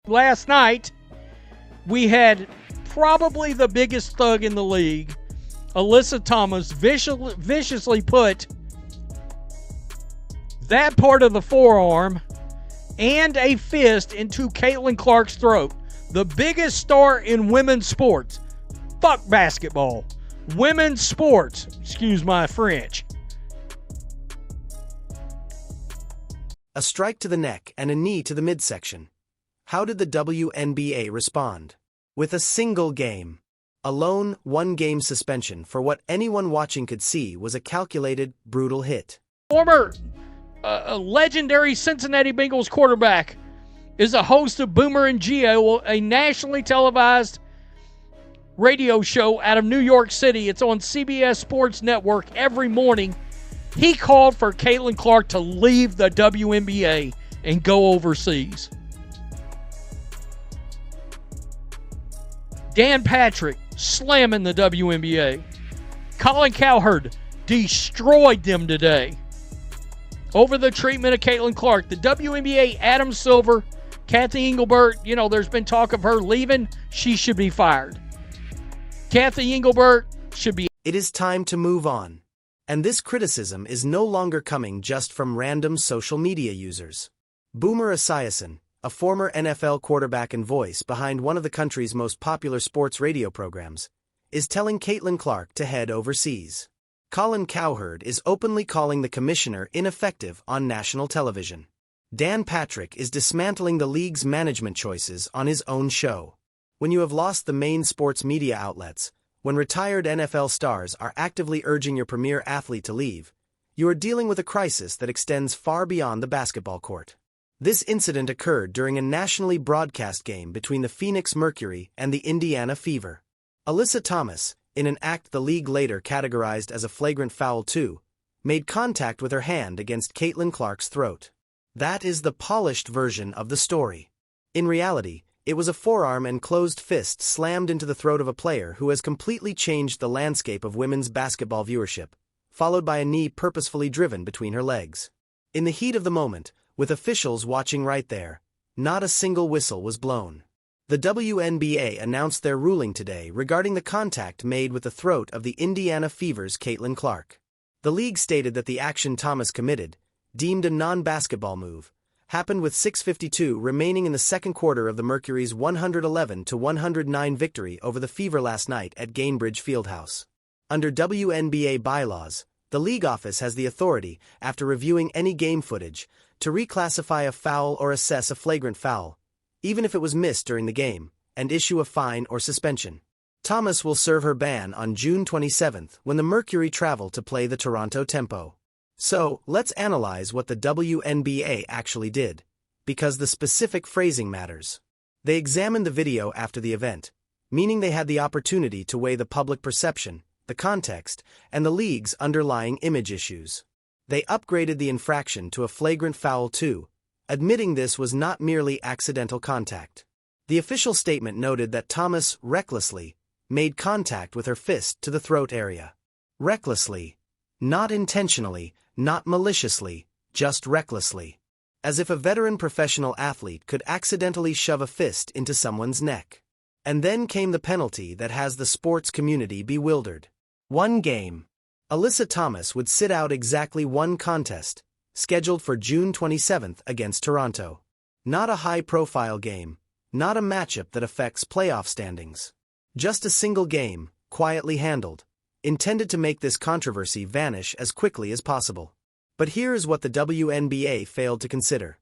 Last night, we had probably the biggest thug in the league, Alyssa Thomas, viciously put that part of the forearm and a fist into Caitlin Clark's throat. The biggest star in women's sports. Fuck basketball. Women's sports. Excuse my French. A strike to the neck and a knee to the midsection. How did the WNBA respond? With a single game. A lone, one-game suspension for what anyone watching could see was a calculated, brutal hit. Former legendary Cincinnati Bengals quarterback is a host of Boomer and Geo, a nationally televised radio show out of New York City. It's on CBS Sports Network every morning. He called for Caitlin Clark to leave the WNBA and go overseas. Dan Patrick slamming the WNBA. Colin Cowherd destroyed them today over the treatment of Caitlin Clark. The WNBA, Adam Silver, Kathy Engelbert, there's been talk of her leaving. She should be fired. Kathy Engelbert should be... It is time to move on. And this criticism is no longer coming just from random social media users. Boomer Esiason, a former NFL quarterback and voice behind one of the country's most popular sports radio programs, is telling Caitlin Clark to head overseas. Colin Cowherd is openly calling the commissioner ineffective on national television. Dan Patrick is dismantling the league's management choices on his own show. When you have lost the main sports media outlets, when retired NFL stars are actively urging your premier athlete to leave, you are dealing with a crisis that extends far beyond the basketball court. This incident occurred during a nationally broadcast game between the Phoenix Mercury and the Indiana Fever. Alyssa Thomas, in an act the league later categorized as a flagrant foul too, made contact with her hand against Caitlin Clark's throat. That is the polished version of the story. In reality, it was a forearm and closed fist slammed into the throat of a player who has completely changed the landscape of women's basketball viewership, followed by a knee purposefully driven between her legs. In the heat of the moment, with officials watching right there, not a single whistle was blown. The WNBA announced their ruling today regarding the contact made with the throat of the Indiana Fever's Caitlin Clark. The league stated that the action Thomas committed, deemed a non-basketball move, happened with 6:52 remaining in the second quarter of the Mercury's 111-109 victory over the Fever last night at Gainbridge Fieldhouse. Under WNBA bylaws, the league office has the authority, after reviewing any game footage, to reclassify a foul or assess a flagrant foul, even if it was missed during the game, and issue a fine or suspension. Thomas will serve her ban on June 27th when the Mercury travel to play the Toronto Tempo. So, let's analyze what the WNBA actually did, because the specific phrasing matters. They examined the video after the event, meaning they had the opportunity to weigh the public perception, the context, and the league's underlying image issues. They upgraded the infraction to a flagrant foul too, admitting this was not merely accidental contact. The official statement noted that Thomas recklessly made contact with her fist to the throat area. Recklessly. Not intentionally, not maliciously, just recklessly. As if a veteran professional athlete could accidentally shove a fist into someone's neck. And then came the penalty that has the sports community bewildered. One game. Alyssa Thomas would sit out exactly one contest, scheduled for June 27th against Toronto. Not a high-profile game, not a matchup that affects playoff standings. Just a single game, quietly handled, intended to make this controversy vanish as quickly as possible. But here is what the WNBA failed to consider.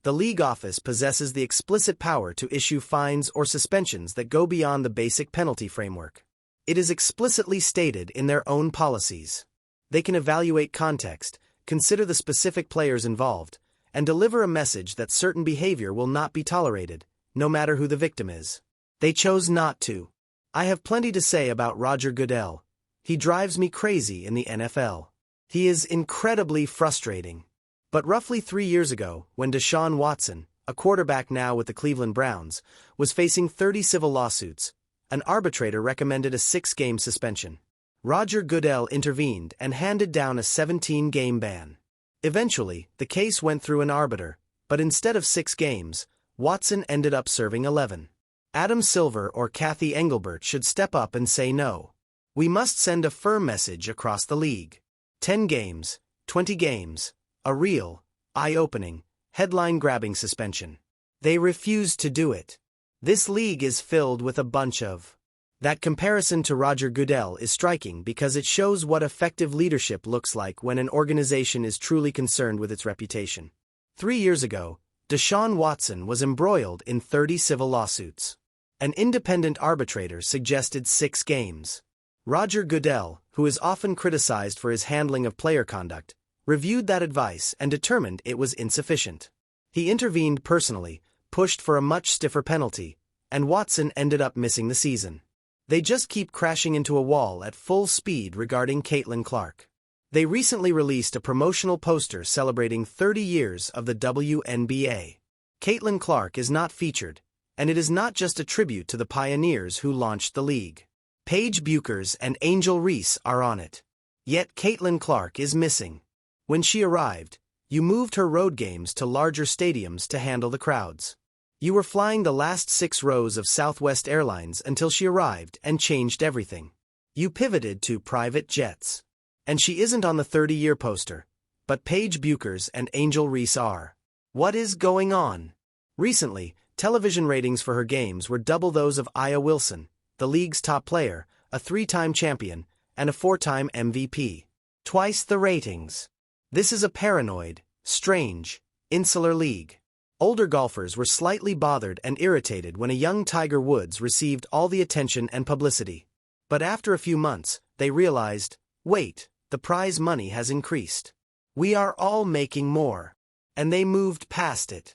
The league office possesses the explicit power to issue fines or suspensions that go beyond the basic penalty framework. It is explicitly stated in their own policies. They can evaluate context, consider the specific players involved, and deliver a message that certain behavior will not be tolerated, no matter who the victim is. They chose not to. I have plenty to say about Roger Goodell. He drives me crazy in the NFL. He is incredibly frustrating. But roughly 3 years ago, when Deshaun Watson, a quarterback now with the Cleveland Browns, was facing 30 civil lawsuits, an arbitrator recommended a 6-game suspension. Roger Goodell intervened and handed down a 17-game ban. Eventually, the case went through an arbiter, but instead of 6 games, Watson ended up serving 11. Adam Silver or Kathy Engelbert should step up and say no. We must send a firm message across the league. 10 games, 20 games, a real, eye-opening, headline-grabbing suspension. They refused to do it. This league is filled with a bunch of... That comparison to Roger Goodell is striking because it shows what effective leadership looks like when an organization is truly concerned with its reputation. 3 years ago, Deshaun Watson was embroiled in 30 civil lawsuits. An independent arbitrator suggested 6 games. Roger Goodell, who is often criticized for his handling of player conduct, reviewed that advice and determined it was insufficient. He intervened personally, pushed for a much stiffer penalty, and Watson ended up missing the season. They just keep crashing into a wall at full speed regarding Caitlin Clark. They recently released a promotional poster celebrating 30 years of the WNBA. Caitlin Clark is not featured, and it is not just a tribute to the pioneers who launched the league. Paige Bueckers and Angel Reese are on it. Yet Caitlin Clark is missing. When she arrived, you moved her road games to larger stadiums to handle the crowds. You were flying the last 6 rows of Southwest Airlines until she arrived and changed everything. You pivoted to private jets. And she isn't on the 30-year poster, but Paige Bueckers and Angel Reese are. What is going on? Recently, television ratings for her games were double those of Aya Wilson, the league's top player, a 3-time champion, and a 4-time MVP. Twice the ratings. This is a paranoid, strange, insular league. Older golfers were slightly bothered and irritated when a young Tiger Woods received all the attention and publicity. But after a few months, they realized, wait, the prize money has increased. We are all making more. And they moved past it.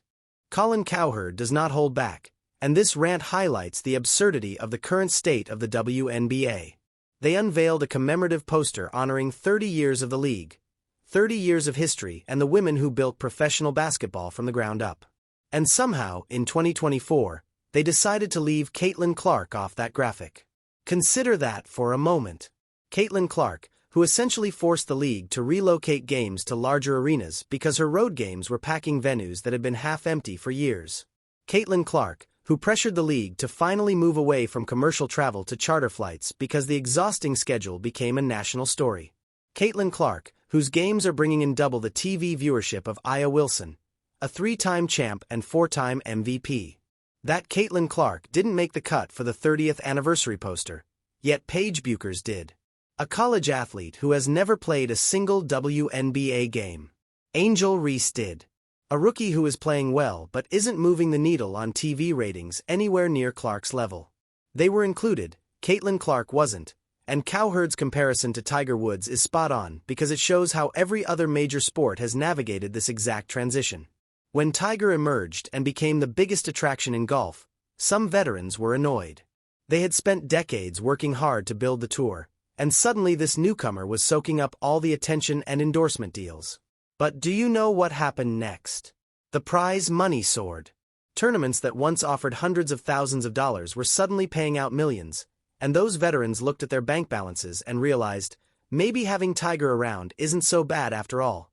Colin Cowherd does not hold back, and this rant highlights the absurdity of the current state of the WNBA. They unveiled a commemorative poster honoring 30 years of the league, 30 years of history, and the women who built professional basketball from the ground up. And somehow, in 2024, they decided to leave Caitlin Clark off that graphic. Consider that for a moment. Caitlin Clark, who essentially forced the league to relocate games to larger arenas because her road games were packing venues that had been half empty for years. Caitlin Clark, who pressured the league to finally move away from commercial travel to charter flights because the exhausting schedule became a national story. Caitlin Clark, whose games are bringing in double the TV viewership of Aya Wilson, a 3-time champ and 4-time MVP. That Caitlin Clark didn't make the cut for the 30th anniversary poster, yet Paige Bueckers did. A college athlete who has never played a single WNBA game. Angel Reese did. A rookie who is playing well but isn't moving the needle on TV ratings anywhere near Clark's level. They were included, Caitlin Clark wasn't, and Cowherd's comparison to Tiger Woods is spot on because it shows how every other major sport has navigated this exact transition. When Tiger emerged and became the biggest attraction in golf, some veterans were annoyed. They had spent decades working hard to build the tour, and suddenly this newcomer was soaking up all the attention and endorsement deals. But do you know what happened next? The prize money soared. Tournaments that once offered hundreds of thousands of dollars were suddenly paying out millions, and those veterans looked at their bank balances and realized, maybe having Tiger around isn't so bad after all.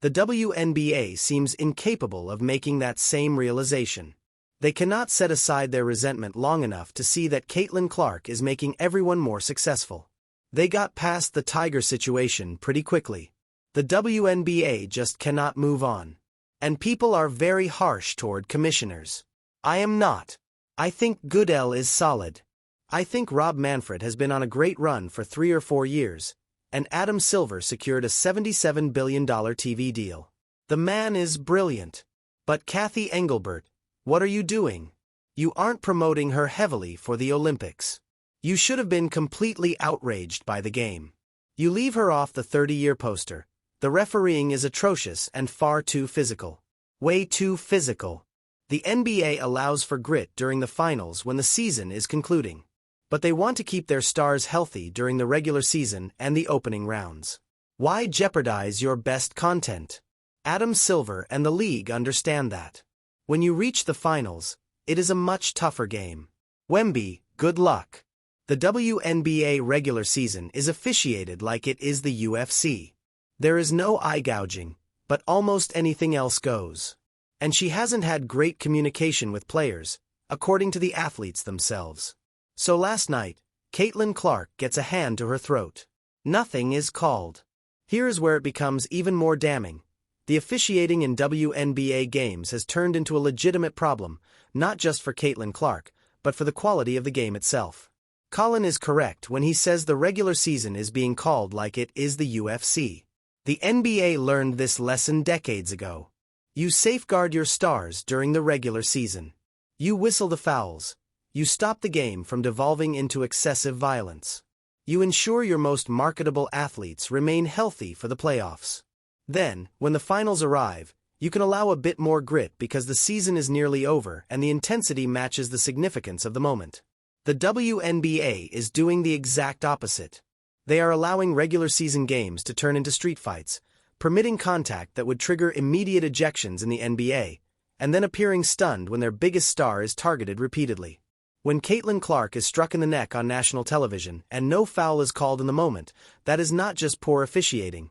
The WNBA seems incapable of making that same realization. They cannot set aside their resentment long enough to see that Caitlin Clark is making everyone more successful. They got past the Tiger situation pretty quickly. The WNBA just cannot move on. And people are very harsh toward commissioners. I am not. I think Goodell is solid. I think Rob Manfred has been on a great run for 3 or 4 years, and Adam Silver secured a $77 billion TV deal. The man is brilliant. But Kathy Engelbert, what are you doing? You aren't promoting her heavily for the Olympics. You should have been completely outraged by the game. You leave her off the 30-year poster. The refereeing is atrocious and far too physical. Way too physical. The NBA allows for grit during the finals when the season is concluding. But they want to keep their stars healthy during the regular season and the opening rounds. Why jeopardize your best content? Adam Silver and the league understand that. When you reach the finals, it is a much tougher game. Wemby, good luck. The WNBA regular season is officiated like it is the UFC. There is no eye gouging, but almost anything else goes. And she hasn't had great communication with players, according to the athletes themselves. So last night, Caitlin Clark gets a hand to her throat. Nothing is called. Here is where it becomes even more damning. The officiating in WNBA games has turned into a legitimate problem, not just for Caitlin Clark, but for the quality of the game itself. Colin is correct when he says the regular season is being called like it is the UFC. The NBA learned this lesson decades ago. You safeguard your stars during the regular season. You whistle the fouls. You stop the game from devolving into excessive violence. You ensure your most marketable athletes remain healthy for the playoffs. Then, when the finals arrive, you can allow a bit more grit because the season is nearly over and the intensity matches the significance of the moment. The WNBA is doing the exact opposite. They are allowing regular season games to turn into street fights, permitting contact that would trigger immediate ejections in the NBA, and then appearing stunned when their biggest star is targeted repeatedly. When Caitlin Clark is struck in the neck on national television and no foul is called in the moment, that is not just poor officiating.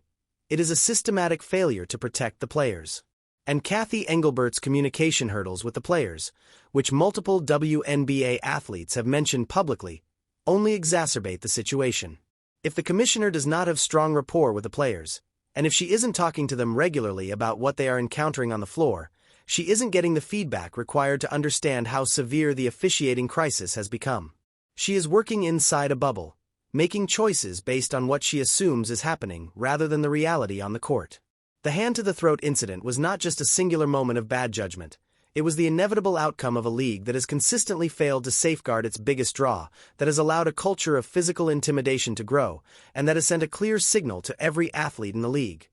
It is a systematic failure to protect the players. And Kathy Engelbert's communication hurdles with the players, which multiple WNBA athletes have mentioned publicly, only exacerbate the situation. If the commissioner does not have strong rapport with the players, and if she isn't talking to them regularly about what they are encountering on the floor, she isn't getting the feedback required to understand how severe the officiating crisis has become. She is working inside a bubble, making choices based on what she assumes is happening rather than the reality on the court. The hand-to-the-throat incident was not just a singular moment of bad judgment. It was the inevitable outcome of a league that has consistently failed to safeguard its biggest draw, that has allowed a culture of physical intimidation to grow, and that has sent a clear signal to every athlete in the league.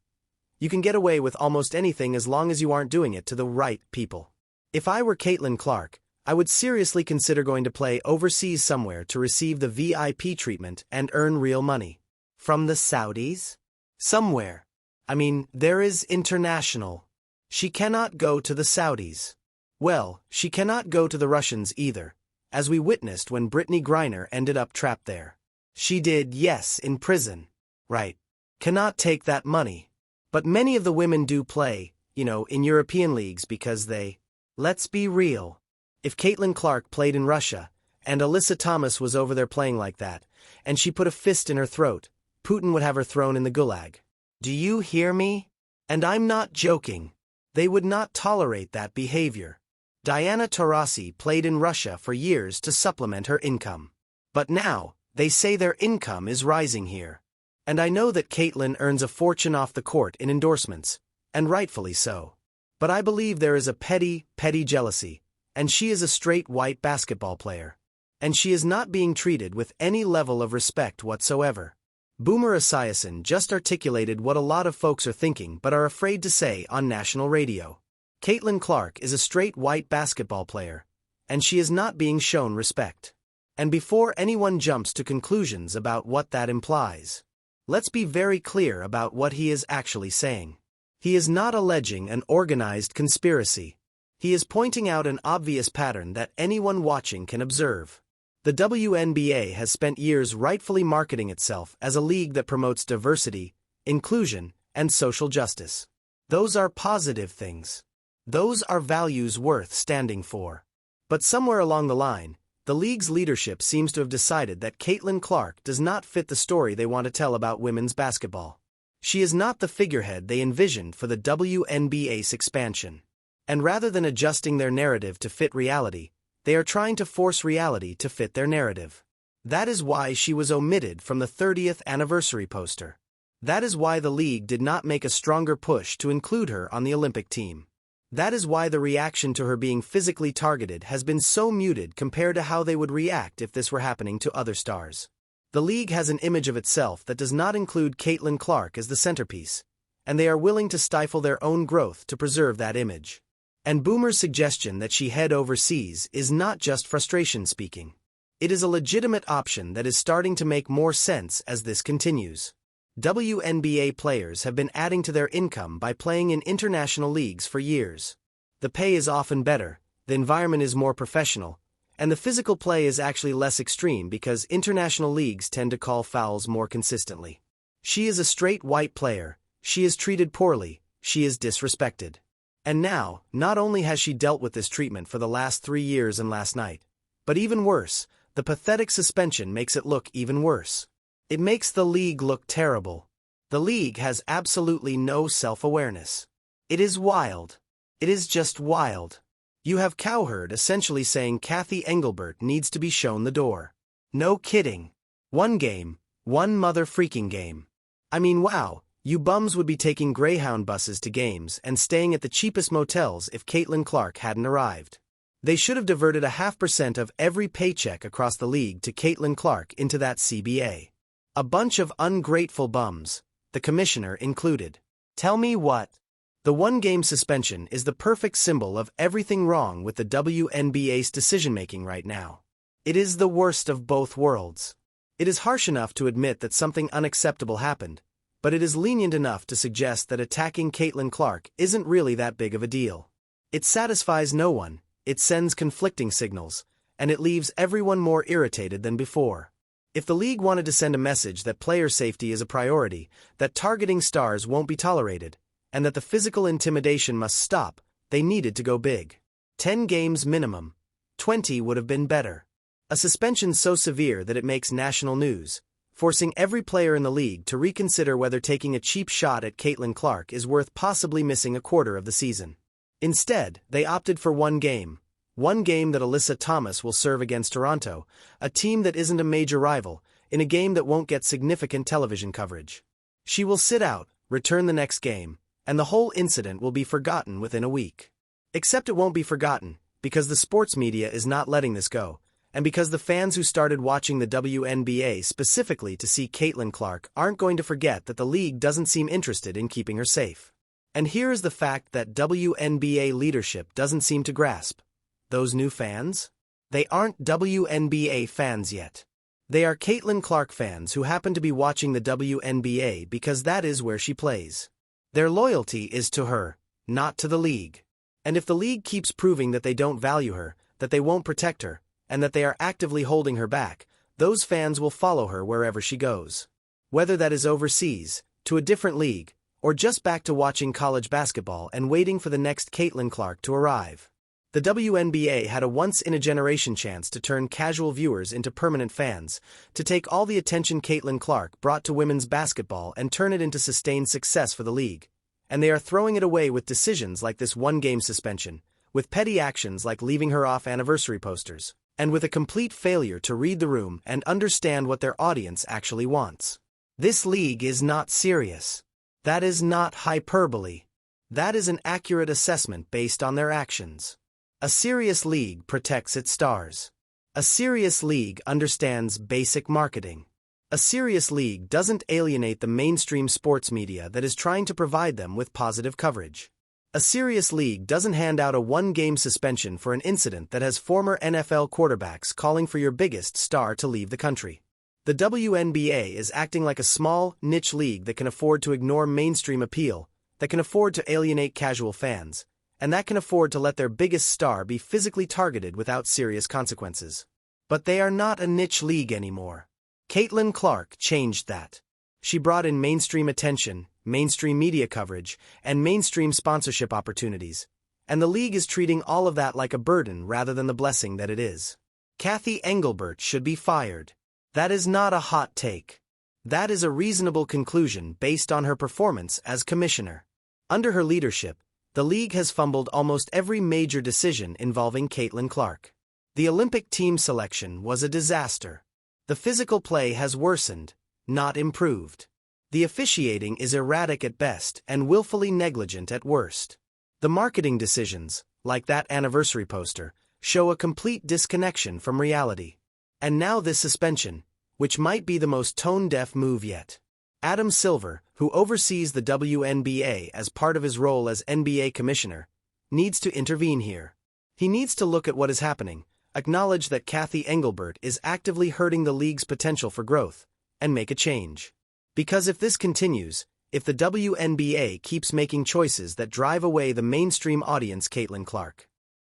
You can get away with almost anything as long as you aren't doing it to the right people. If I were Caitlin Clark, I would seriously consider going to play overseas somewhere to receive the VIP treatment and earn real money. From the Saudis? Somewhere. I mean, there is international. She cannot go to the Saudis. Well, she cannot go to the Russians either, as we witnessed when Brittany Griner ended up trapped there. She did, yes, in prison. Right. Cannot take that money. But many of the women do play, in European leagues because they... Let's be real. If Caitlin Clark played in Russia, and Alyssa Thomas was over there playing like that, and she put a fist in her throat, Putin would have her thrown in the gulag. Do you hear me? And I'm not joking. They would not tolerate that behavior. Diana Taurasi played in Russia for years to supplement her income. But now, they say their income is rising here. And I know that Caitlin earns a fortune off the court in endorsements, and rightfully so. But I believe there is a petty jealousy, and she is a straight white basketball player. And she is not being treated with any level of respect whatsoever. Boomer Esiason just articulated what a lot of folks are thinking but are afraid to say on national radio. Caitlin Clark is a straight white basketball player, and she is not being shown respect. And before anyone jumps to conclusions about what that implies, let's be very clear about what he is actually saying. He is not alleging an organized conspiracy. He is pointing out an obvious pattern that anyone watching can observe. The WNBA has spent years rightfully marketing itself as a league that promotes diversity, inclusion, and social justice. Those are positive things. Those are values worth standing for. But somewhere along the line, the league's leadership seems to have decided that Caitlin Clark does not fit the story they want to tell about women's basketball. She is not the figurehead they envisioned for the WNBA's expansion. And rather than adjusting their narrative to fit reality, they are trying to force reality to fit their narrative. That is why she was omitted from the 30th anniversary poster. That is why the league did not make a stronger push to include her on the Olympic team. That is why the reaction to her being physically targeted has been so muted compared to how they would react if this were happening to other stars. The league has an image of itself that does not include Caitlin Clark as the centerpiece, and they are willing to stifle their own growth to preserve that image. And Boomer's suggestion that she head overseas is not just frustration speaking. It is a legitimate option that is starting to make more sense as this continues. WNBA players have been adding to their income by playing in international leagues for years. The pay is often better, the environment is more professional, and the physical play is actually less extreme because international leagues tend to call fouls more consistently. She is a straight white player, she is treated poorly, she is disrespected. And now, not only has she dealt with this treatment for the last 3 years and last night, but even worse, the pathetic suspension makes it look even worse. It makes the league look terrible. The league has absolutely no self-awareness. It is wild. It is just wild. You have Cowherd essentially saying Kathy Engelbert needs to be shown the door. No kidding. One game, one mother-freaking game. I mean, wow, you bums would be taking Greyhound buses to games and staying at the cheapest motels if Caitlin Clark hadn't arrived. They should have diverted 0.5% of every paycheck across the league to Caitlin Clark into that CBA. A bunch of ungrateful bums, the commissioner included. Tell me what? The one-game suspension is the perfect symbol of everything wrong with the WNBA's decision-making right now. It is the worst of both worlds. It is harsh enough to admit that something unacceptable happened, but it is lenient enough to suggest that attacking Caitlin Clark isn't really that big of a deal. It satisfies no one, it sends conflicting signals, and it leaves everyone more irritated than before. If the league wanted to send a message that player safety is a priority, that targeting stars won't be tolerated, and that the physical intimidation must stop, they needed to go big. 10 games minimum. 20 would have been better. A suspension so severe that it makes national news, forcing every player in the league to reconsider whether taking a cheap shot at Caitlin Clark is worth possibly missing a quarter of the season. Instead, they opted for one game that Alyssa Thomas will serve against Toronto, a team that isn't a major rival, in a game that won't get significant television coverage. She will sit out, return the next game, and the whole incident will be forgotten within a week. Except it won't be forgotten, because the sports media is not letting this go, and because the fans who started watching the WNBA specifically to see Caitlin Clark aren't going to forget that the league doesn't seem interested in keeping her safe. And here is the fact that WNBA leadership doesn't seem to grasp. Those new fans? They aren't WNBA fans yet. They are Caitlin Clark fans who happen to be watching the WNBA because that is where she plays. Their loyalty is to her, not to the league. And if the league keeps proving that they don't value her, that they won't protect her, and that they are actively holding her back, those fans will follow her wherever she goes. Whether that is overseas, to a different league, or just back to watching college basketball and waiting for the next Caitlin Clark to arrive. The WNBA had a once-in-a-generation chance to turn casual viewers into permanent fans, to take all the attention Caitlin Clark brought to women's basketball and turn it into sustained success for the league. And they are throwing it away with decisions like this one-game suspension, with petty actions like leaving her off anniversary posters, and with a complete failure to read the room and understand what their audience actually wants. This league is not serious. That is not hyperbole. That is an accurate assessment based on their actions. A serious league protects its stars. A serious league understands basic marketing. A serious league doesn't alienate the mainstream sports media that is trying to provide them with positive coverage. A serious league doesn't hand out a one-game suspension for an incident that has former NFL quarterbacks calling for your biggest star to leave the country. The WNBA is acting like a small, niche league that can afford to ignore mainstream appeal, that can afford to alienate casual fans, and that can afford to let their biggest star be physically targeted without serious consequences. But they are not a niche league anymore. Caitlin Clark changed that. She brought in mainstream attention, mainstream media coverage, and mainstream sponsorship opportunities, and the league is treating all of that like a burden rather than the blessing that it is. Kathy Engelbert should be fired. That is not a hot take. That is a reasonable conclusion based on her performance as commissioner. Under her leadership, the league has fumbled almost every major decision involving Caitlin Clark. The Olympic team selection was a disaster. The physical play has worsened, not improved. The officiating is erratic at best and willfully negligent at worst. The marketing decisions, like that anniversary poster, show a complete disconnection from reality. And now this suspension, which might be the most tone-deaf move yet. Adam Silver, who oversees the WNBA as part of his role as NBA commissioner, needs to intervene here. He needs to look at what is happening, acknowledge that Kathy Engelbert is actively hurting the league's potential for growth, and make a change. Because if this continues, if the WNBA keeps making choices that drive away the mainstream audience Caitlin Clark,